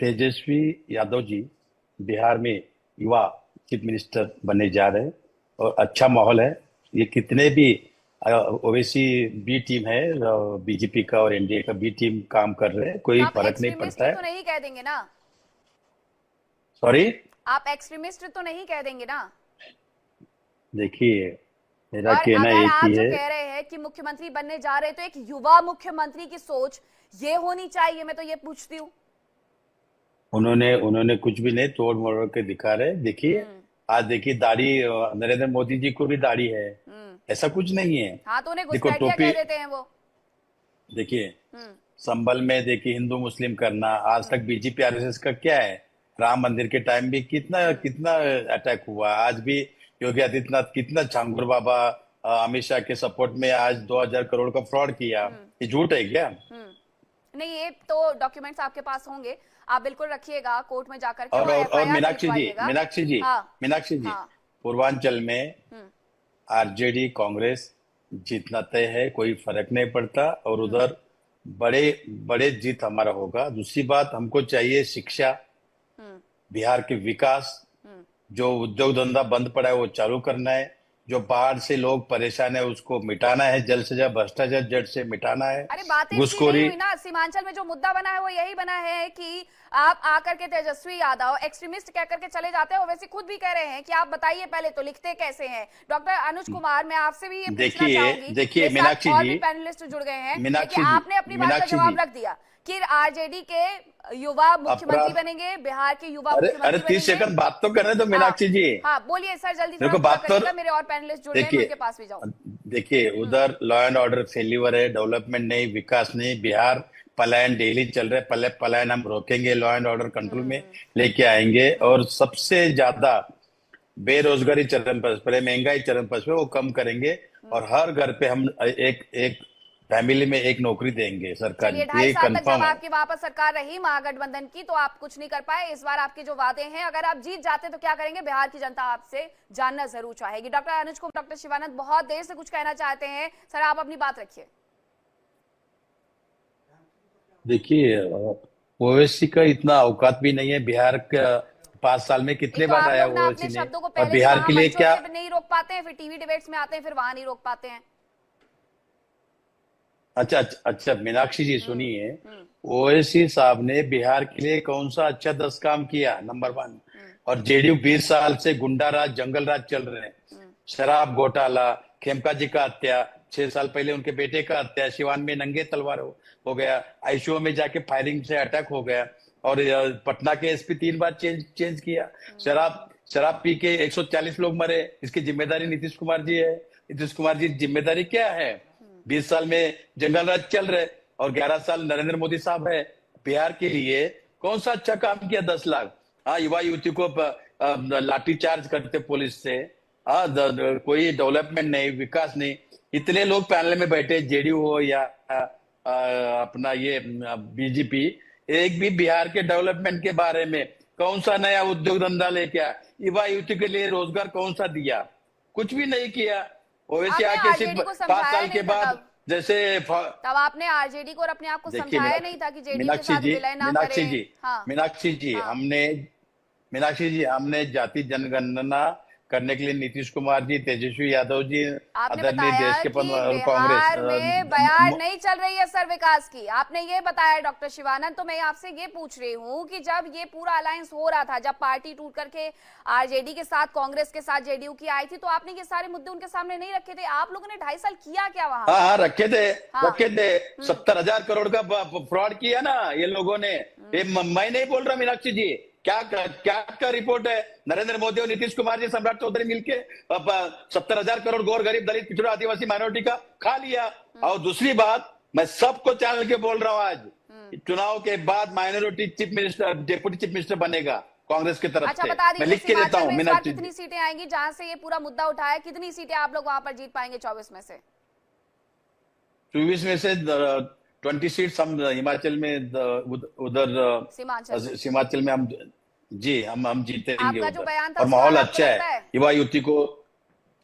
तेजस्वी यादव जी बिहार में युवा chief minister बनने जा रहे हैं और अच्छा माहौल है। ये कितने भी ओवैसी बी टीम है, बीजेपी का और एनडीए का बी टीम काम कर रहे हैं, तो कोई आप फर्क नहीं एक्सट्रीमिस्ट पड़ता तो है। नहीं कह देंगे ना? सॉरी, आप एक्सट्रीमिस्ट तो नहीं कह देंगे ना? देखिए मेरा और कहना अगर एक आप ही जो है। कह रहे हैं कि मुख्यमंत्री बनने जा रहे हैं तो एक युवा मुख्यमंत्री की सोच ये होनी चाहिए, मैं तो ये पूछती हूँ। उन्होंने उन्होंने कुछ भी नहीं तोड़ मरोड़ के दिखा रहे। देखिए हम्म। आज देखिए दाढ़ी, नरेंद्र मोदी जी को भी दाढ़ी है, हम्म। ऐसा कुछ नहीं है। हाँ, तो उन्हें देखो घुसपैठिया टोपी, कह देते हैं वो। देखिए हम्म। संभल में देखिए हिंदू मुस्लिम करना, आज तक हम्म। बीजेपी आरएसएस का क्या है। राम मंदिर के टाइम भी कितना हम्म। कितना अटैक हुआ, आज भी योगी आदित्यनाथ कितना झांगुर बाबा अमित शाह के सपोर्ट में आज 2000 करोड़ का फ्रॉड किया। हम्म। ये झूठ है क्या? नहीं, ये तो डॉक्यूमेंट्स आपके पास होंगे, आप बिल्कुल रखिएगा कोर्ट में जाकर के और और और, और एफआईआर भी लिखवाइएगा। मीनाक्षी जी, हाँ। मीनाक्षी जी, हाँ। पूर्वांचल में हम्म। आरजेडी कांग्रेस जीतना तय है, कोई फर्क नहीं पड़ता। और हम्म। उधर बड़े बड़े जीत हमारा होगा। दूसरी बात, हमको चाहिए शिक्षा, हम्म। बिहार के विकास, हम्म। जो उद्योग धंधा बंद पड़ा है वो चालू करना है, जो बाहर से लोग परेशान है उसको मिटाना है, जल्द से जल्द भ्रष्टाचार जड़ से मिटाना है, अरे बातें इतनी नहीं घुसखोरी। हुई ना, सीमांचल में जो मुद्दा बना है वो यही बना है कि आप आकर के तेजस्वी यादव एक्सट्रीमिस्ट कह करके चले जाते हैं, वैसे खुद भी कह रहे हैं कि आप बताइए पहले तो लिखते कैसे हैं। डॉक्टर अनुज कुमार, मैं आपसे भी ये पूछना देखिए चाहूंगी, देखिए मेरे साथ मीनाक्षी और जी, भी पैनलिस्ट जुड़ गए हैं, लेकिन मीनाक्षी जी, आपने अपनी बात का मीनाक्षी जवाब जी, रख दिया कि आरजेडी के युवा मुख्यमंत्री अपराध। बनेंगे, बिहार के युवा अरे अरे मुख्यमंत्री 30 बनेंगे। सेकंड बात तो करने दो हाँ। मीनाक्षी जी। हाँ, बोलिए सर, जल्दी मेरे थोड़ा को पूरा बात तो, करिएगा, मेरे और पैनलिस्ट जुड़ रहे हैं, मैं देखिए उनके पास भी जाऊं। देखिए उधर लॉ एंड ऑर्डर फेल्यूर है, डेवलपमेंट नहीं, विकास नहीं, बिहार पलायन डेली चल रहे। पलायन हम रोकेंगे, लॉ एंड ऑर्डर कंट्रोल में हम्म। लेके आएंगे। और सबसे ज्यादा बेरोजगारी चरम पर है, महंगाई चरम पर है, वो कम करेंगे। और हर घर पे हम एक एक फैमिली में एक नौकरी देंगे सरकारी, चलिए, तो ढाई ये साल तक जब कंफर्म है। आपकी वहां पर सरकार रही महागठबंधन की तो आप कुछ नहीं कर पाए। इस बार आपके जो वादे हैं, अगर आप जीत जाते तो क्या करेंगे, बिहार की जनता आपसे जानना जरूर चाहेगी। डॉक्टर अनुज को, डॉक्टर शिवानंद बहुत देर से कुछ कहना चाहते हैं, सर आप अपनी बात रखिए। देखिए ओवैसी का इतना औकात भी नहीं है। बिहार का 5 साल में एक कितने तो बार आप आया लोग ना ओवैसी अपने ने, शब्दों को और पहले भी बिहार वहां के लिए मंचों क्या? से नहीं रोक पाते हैं, फिर टीवी डिबेट्स में आते हैं, फिर वहां नहीं रोक पाते हैं। अच्छा अच्छा अच्छा, मीनाक्षी जी हम्म। सुनिए, हम्म। ओवैसी साहब ने बिहार के लिए कौन सा अच्छा 10 काम किया? नंबर 1। हम्म। और जेडीयू 20 साल से गुंडा राज, जंगल राज चल रहे हैं। हम्म। शराब घोटाला, खेमका जी का हत्या, 6 साल पहले उनके बेटे का हत्या, सिवान में नंगे तलवार हो गया, आईसीयू में जाके फायरिंग से अटैक हो गया। और पटना के एसपी 3 बार चेंज चेंज किया। शराब शराब पी के 140 लोग मरे, इसकी जिम्मेदारी नीतीश कुमार जी है। नीतीश कुमार जी की जिम्मेदारी क्या है? 20 साल में जंगल राज चल रहे, और 11 साल नरेंद्र मोदी साहब है। बिहार के लिए कौन सा अच्छा काम किया? 10 लाख। हाँ, युवा युवती को लाठी चार्ज करते पुलिस से। हाँ, कोई डेवलपमेंट नहीं, विकास नहीं। इतने लोग पैनल में बैठे, जेडीयू हो या अपना ये बीजेपी, एक भी बिहार के डेवलपमेंट के बारे में कौन सा नया उद्योग धंधा लेके आया? युवा युवती के लिए रोजगार कौन सा दिया? कुछ भी नहीं किया। ओवैसी आपने आके सिर्फ आरजेडी को 5 साल समझाया के नहीं था बाद, तब? जैसे तब आपने आरजेडी को और अपने आप को देखिए समझाया नहीं था कि जेडीयू के मीनाक्षी साथ जी, विलय ना मीनाक्षी करें? जी, हाँ। मीनाक्षी जी, हाँ। मीनाक्षी जी, हमने जाति जनगणना करने के लिए नीतीश कुमार जी, तेजस्वी यादव जी, आपने आदरणीय देश बताया के कि कांग्रेस बिहार में बयार नहीं चल रही है सर विकास की, आपने ये बताया डॉक्टर शिवानंद। तो मैं आपसे ये पूछ रही हूँ कि जब ये पूरा अलायंस हो रहा था, जब पार्टी टूट करके आरजेडी के साथ कांग्रेस के साथ जेडीयू की आई थी, तो आपने ये सारे मुद्दे उनके सामने नहीं रखे थे? आप लोगों ने 2.5 साल किया क्या वहां हाँ पर? हाँ रखे थे, हाँ। रखे थे। 70,000 करोड़ का फ्रॉड किया ना ये लोगों ने। ये मैं नहीं बोल रहा मीनाक्षी जी, क्या क्या का रिपोर्ट है? नरेंद्र मोदी और नीतीश कुमार जी, सम्राट चौधरी मिलके 70,000 करोड़ गौर गरीब दलित पिछड़ा आदिवासी माइनॉरिटी का खा लिया। और दूसरी बात, मैं सबको चैनल के बोल रहा हूँ, आज चुनाव के बाद minority chief minister, deputy chief minister बनेगा कांग्रेस की तरफ अच्छा, से। बता मैं दीजिए लिख के देता सीमांचल हूँ में इस बार मीनाक्षी कितनी जी। सीटें आएंगी जहां से ये पूरा मुद्दा उठाया है? कितनी सीटें आप लोग वहां पर जीत पाएंगे 24 में से? 24 में से 20 सीट हम हिमाचल में, उधर सीमांचल में हिमाचल में हम, जी हम जीतेंगे आपका जो उधर। बयान था और उसके बाद माहौल आपको अच्छा है, लगता है? युवा युवती को।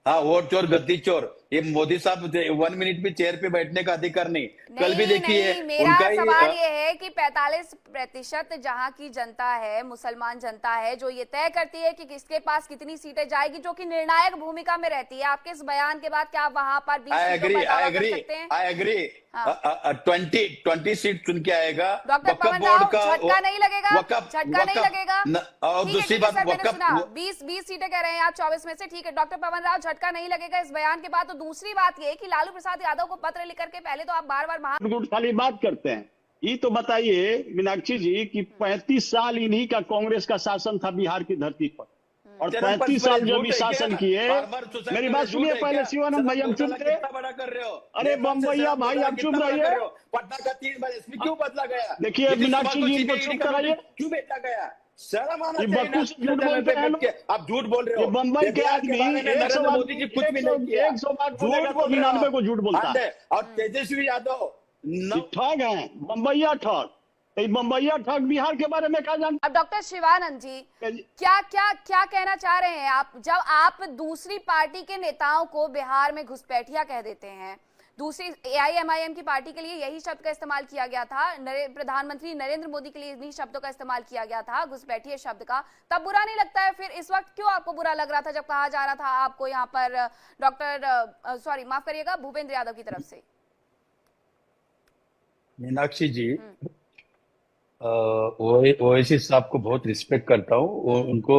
हाँ, वोट चोर गद्दी चोर, ये मोदी साहब 1 मिनट भी चेयर पे बैठने का अधिकार नहीं। कल भी देखिए नहीं, मेरा उनका ही सवाल ये है कि 45% जहां की जनता है, मुसलमान जनता है, जो ये तय करती है कि किसके पास कितनी सीटें जाएगी, जो कि निर्णायक भूमिका में रहती है। आपके इस बयान के बाद क्या आप वहां पर 20 सीटों का दावा कर सकते हैं? I agree. हाँ। 20 सीट चुन के आएगा। डॉक्टर वक्फ पवन बोर्ड राव, का झटका नहीं लगेगा? झटका नहीं लगेगा? और ठीक है, दूसरी ठीक है बात सर, मैंने सुना वक्फ 20 सीटें कह रहे हैं आप 24 में से। ठीक है डॉक्टर पवन राव, झटका नहीं लगेगा इस बयान के बाद। तो दूसरी बात ये कि लालू प्रसाद यादव को पत्र लिख करके पहले तो आप बार बार खाली बात करते हैं। ये तो बताइए मीनाक्षी जी कि 35 साल इन्हीं का कांग्रेस का शासन था बिहार की धरती पर, और 35 साल जो भी शासन किए। मेरी बात सुनिए पहले, शिवानंद भाई हम चुप थे। अरे बम्बैया भाई आप चुप रहिए। पटना का 3 बार एसपी क्यों बदला गया? देखिए मीनाक्षी जी इनको चुप कराइए। क्यों बेचा गया? शर्म आना ये चाहिए बदतूज झूठ बोलते हैं लोग। आप झूठ बोल रहे हो। ये बम्बई के आदमी नरेंद्र मोदी जी कुछ भी नहीं किया। 100 बात बोलेगा तो 99 को झूठ बोलता है। और तेजस्वी यादव ठग है, बम्बैया ठग। बम्बैया ठग बिहार के बारे में क्या जानते? अब डॉक्टर शिवानंद जी क्या क्या क्या कहना चाह रहे हैं आप, जब आप दूसरी पार्टी के नेताओं को बिहार में घुसपैठिया कह देते हैं? दूसरी AIMIM की पार्टी के लिए यही शब्द का इस्तेमाल किया गया था, प्रधानमंत्री नरेंद्र मोदी के लिए इन्हीं शब्दों का इस्तेमाल किया गया था, घुसपैठिए शब्द का। तब बुरा नहीं लगता है? फिर इस वक्त क्यों आपको बुरा लग रहा था जब कहा जा रहा था आपको यहाँ पर माफ करिएगा, भूपेंद्र यादव की तरफ से? मीनाक्षी जी, ओवैसी साहब को बहुत रिस्पेक्ट करता हूँ। उनको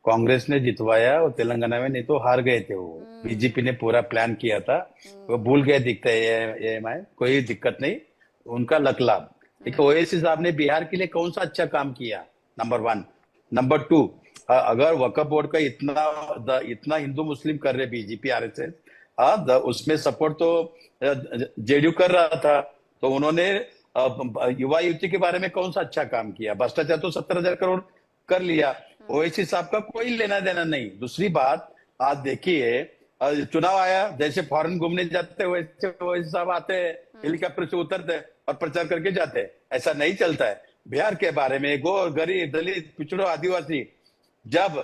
कांग्रेस ने जितवाया और तेलंगाना में, नहीं तो हार गए थे वो। बीजेपी ने पूरा प्लान किया था, वो भूल गए दिखता है AIMI। कोई दिक्कत नहीं, उनका लक लाभ। देखिए ओवैसी साहब ने बिहार के लिए कौन सा अच्छा काम किया? नंबर 1। नंबर 2, अगर वक्फ बोर्ड का इतना हिंदू मुस्लिम कर रहे बीजेपी RSS, उसमें सपोर्ट तो JDU कर रहा था, तो उन्होंने युवा युवती के बारे में कौन सा अच्छा काम किया? भ्रष्टाचार तो 70,000 करोड़ कर लिया। ओवैसी साहब का कोई लेना देना नहीं। दूसरी बात, आज देखिए चुनाव आया, जैसे फॉरेन घूमने जाते वैसे ओवैसी साहब आते हैं, हेलीकॉप्टर से उतरते और प्रचार करके जाते हैं। ऐसा नहीं चलता है। बिहार के बारे में गरीब, दलित, पिछड़ों, आदिवासी, जब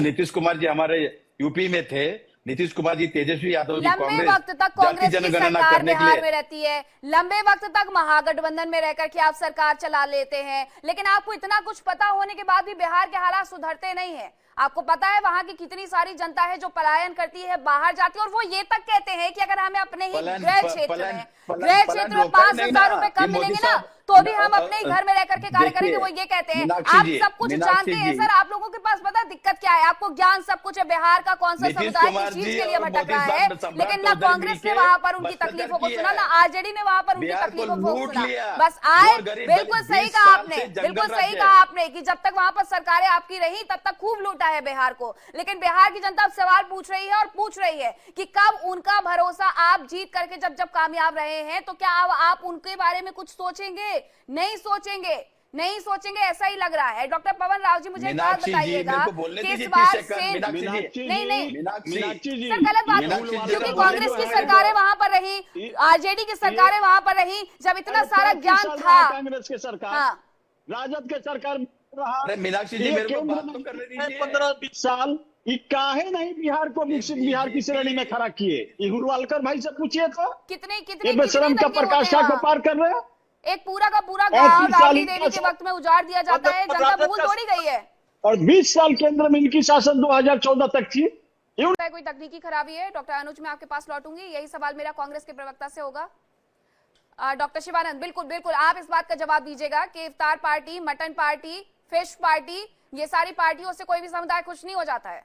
नीतीश कुमार जी हमारे यूपी में थे, नीतीश कुमार जी, तेजस्वी यादव जी, लंबे वक्त तक कांग्रेस की सरकार बिहार में रहती है, लंबे वक्त तक महागठबंधन में रहकर के आप सरकार चला लेते हैं, लेकिन आपको इतना कुछ पता होने के बाद भी बिहार के हालात सुधरते नहीं है। आपको पता है वहां की कितनी सारी जनता है जो पलायन करती है, बाहर जाती है, और वो ये तक कहते हैं कि अगर हमें अपने ही गृह क्षेत्र में 5,000 रुपए कम मिलेंगे ना, तो भी हम अपने ही घर में रह करके कार्य करेंगे। वो ये कहते हैं। आप सब कुछ जानते हैं सर, आप लोगों के पास पता है दिक्कत क्या है? आपको ज्ञान सब कुछ है, बिहार का कौन सा समुदाय किस चीज के लिए भटक रहा है, लेकिन ना कांग्रेस ने वहां पर उनकी तकलीफों को सुना, ना RJD ने वहां पर उनकी तकलीफों को सुना। बस आए, बिल्कुल सही कहा आपने, बिल्कुल सही कहा आपने कि जब तक वहां पर सरकारें आपकी रही तब तक खूब लूटा है बिहार को। लेकिन बिहार की जनता अब सवाल पूछ रही है, और पूछ रही है कि कब उनका भरोसा आप जीत करके जब कामयाब रहे हैं, तो क्या अब आप उनके बारे में कुछ सोचेंगे? नहीं सोचेंगे, नहीं सोचेंगे, ऐसा ही लग रहा है। डॉक्टर पवन राव जी, मुझे एक बात बताइएगा कि इस बात से नहीं सर, गलत बात, क्योंकि कांग्रेस की सरकारें वहां पर रही, RJD की सरकारें वहां पर रही, जब इतना सारा ज्ञान था। कांग्रेस की सरकार, राजद के सरकार रहा। मीनाक्षी जी, मेरे को बात तो करने दीजिए। 15-20 साल ये काहे नहीं बिहार को विकसित बिहार की श्रेणी में खड़ा किए? हुलवालकर भाई से पूछिए तो कितने बेशरम का प्रकाशा को पार कर रहे हैं। एक पूरा का पूरा गांव राबड़ी देवी के वक्त में उजाड़ दिया जाता है, जनता भूल थोड़ी गई है। और 20 साल केंद्र में इनकी शासन 2014 तक थी। कोई तकनीकी खराबी है? डॉक्टर अनुज, मैं आपके पास लौटूंगी, यही सवाल मेरा कांग्रेस के प्रवक्ता से होगा। डॉक्टर शिवानंद, बिल्कुल बिल्कुल आप इस बात का जवाब दीजिएगा कि इफ्तार party, mutton party, fish party, ये सारी पार्टियों से कोई भी समुदाय खुश नहीं हो जाता है।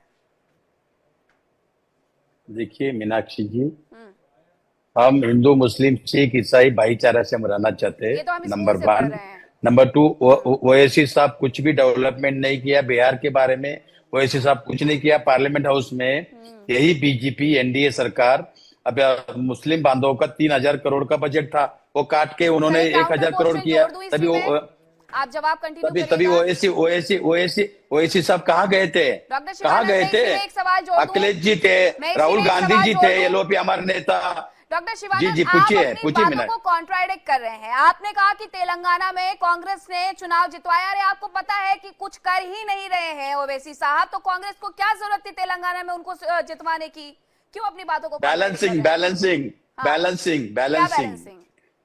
देखिए मीनाक्षी जी, हम हिंदू, मुस्लिम, सिख, ईसाई भाईचारा से हम रहना चाहते हैं, नंबर 1। नंबर 2, ओवैसी साहब कुछ भी डेवलपमेंट नहीं किया बिहार के बारे में। ओवैसी साहब कुछ नहीं किया। पार्लियामेंट हाउस में यही बीजेपी NDA सरकार, अब मुस्लिम बांधवों का 3,000 करोड़ का बजट था, वो काट के उन्होंने 1,000 करोड़ किया। तभी वो आप जवाब कंटिन्यू तभी ओवैसी साहब कहाँ गए थे? कहाँ गए थे? अखिलेश जी थे, राहुल गांधी जी थे, LOP हमारे नेता। डॉक्टर शिवानंद, जी पूछिए, बातों को कॉन्ट्राडिक्ट कर रहे हैं। आपने कहा कि तेलंगाना में कांग्रेस ने चुनाव जितवाया। अरे आपको पता है कि कुछ कर ही नहीं रहे हैं ओवैसी साहब, तो कांग्रेस को क्या जरूरत थी तेलंगाना में उनको जितवाने की? क्यों अपनी बातों को balancing balancing balancing balancing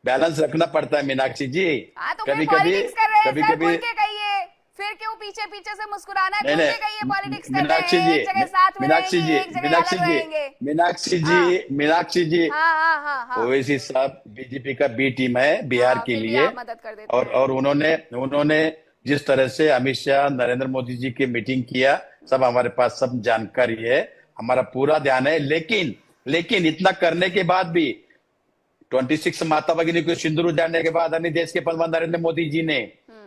balance रखना पड़ता है मीनाक्षी जी। हाँ तो कभी फिर कभी पॉलिटिक्स कर रहे हैं कभी सर, कभी खुल के कहिए, फिर क्यों पीछे पीछे से मुस्कुराना है, नहीं खुल नहीं के कहिए पॉलिटिक्स कर रहे मीनाक्षी हैं, जी एक जगह साथ में मीनाक्षी रहेंगे, जी एक जगह मीनाक्षी अलग जी रहेंगे। मीनाक्षी जी हाँ मीनाक्षी जी हाँ ओवैसी साहब बीजेपी का बी टीम है बिहार हाँ, के फिर भी लिए। आप मदद कर देते हैं। और उन्होंने उन्होंने जिस तरह से अमित शाह नरेंद्र मोदी जी की मीटिंग किया, सब हमारे पास सब जानकारी है, हमारा पूरा ध्यान है। लेकिन लेकिन इतना करने के बाद भी 26 माता भगिनी को सिंदूर उजाड़ने के बाद अन्य देश के प्रधानमंत्री नरेंद्र मोदी जी ने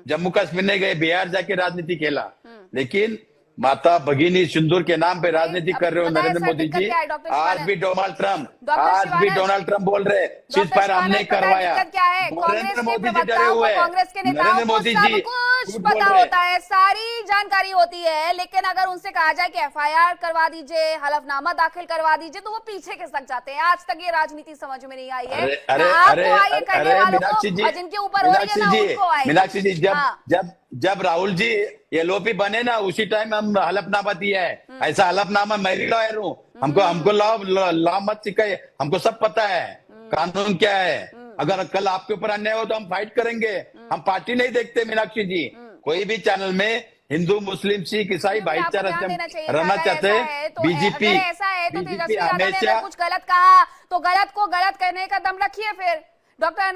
जम्मू कश्मीर नहीं गए, बिहार जाके राजनीति खेला। लेकिन माता भगिनी सिंदूर के नाम पे राजनीति कर रहे हो बताइए नरेंद्र सर, मोदी दिक्कत जी। क्या है डॉक्टर आज शिवानंद? भी डोनाल्ड ट्रंप डॉक्टर आज भी शिवानंद, डोनाल्ड ट्रंप बोल रहे सीज फायर हमने करवाया। दिक्कत क्या है? कांग्रेस नरेंद्र के मोदी जी डरे प्रवक्ताओं को, हुए हैं। कांग्रेस के नेताओं नरेंद्र को मोदी सब जी कुछ झूठ पता बोल रहे। होता है, सारी जानकारी होती है, लेकिन अगर उनसे कहा जाए कि एफआईआर करवा दीजिए, हलफनामा दाखिल करवा दीजिए, तो वो पीछे खिसक जाते हैं। आज तक ये राजनीति समझ में नहीं आई है। अरे अरे ना आपको अरे आई है करने अरे वालों मीनाक्षी को, जी और जिनके ऊपर हो रही है ना उनको आएगी। मीनाक्षी जी जब हाँ। जब जब राहुल जी एलओपी बने ना, उसी टाइम हम हलफनामा दिया है। ऐसा हलफनामा मैं भी लॉयर हूँ, हमको लॉ मत सिखाए, हमको सब पता है कानून क्या है। अगर कल आपके ऊपर अन्याय हो तो हम फाइट करेंगे। हम पार्टी नहीं देखते मीनाक्षी जी, कोई भी चैनल में हिंदू मुस्लिम सिख ईसाई भाईचारा से रहना चाहते हैं। बीजेपी ऐसा है तो बीजेपी तेजस्वी यादव ने हमेशा अगर कुछ गलत कहा तो गलत को गलत कहने का दम रखिए। फिर डॉक्टर अनुज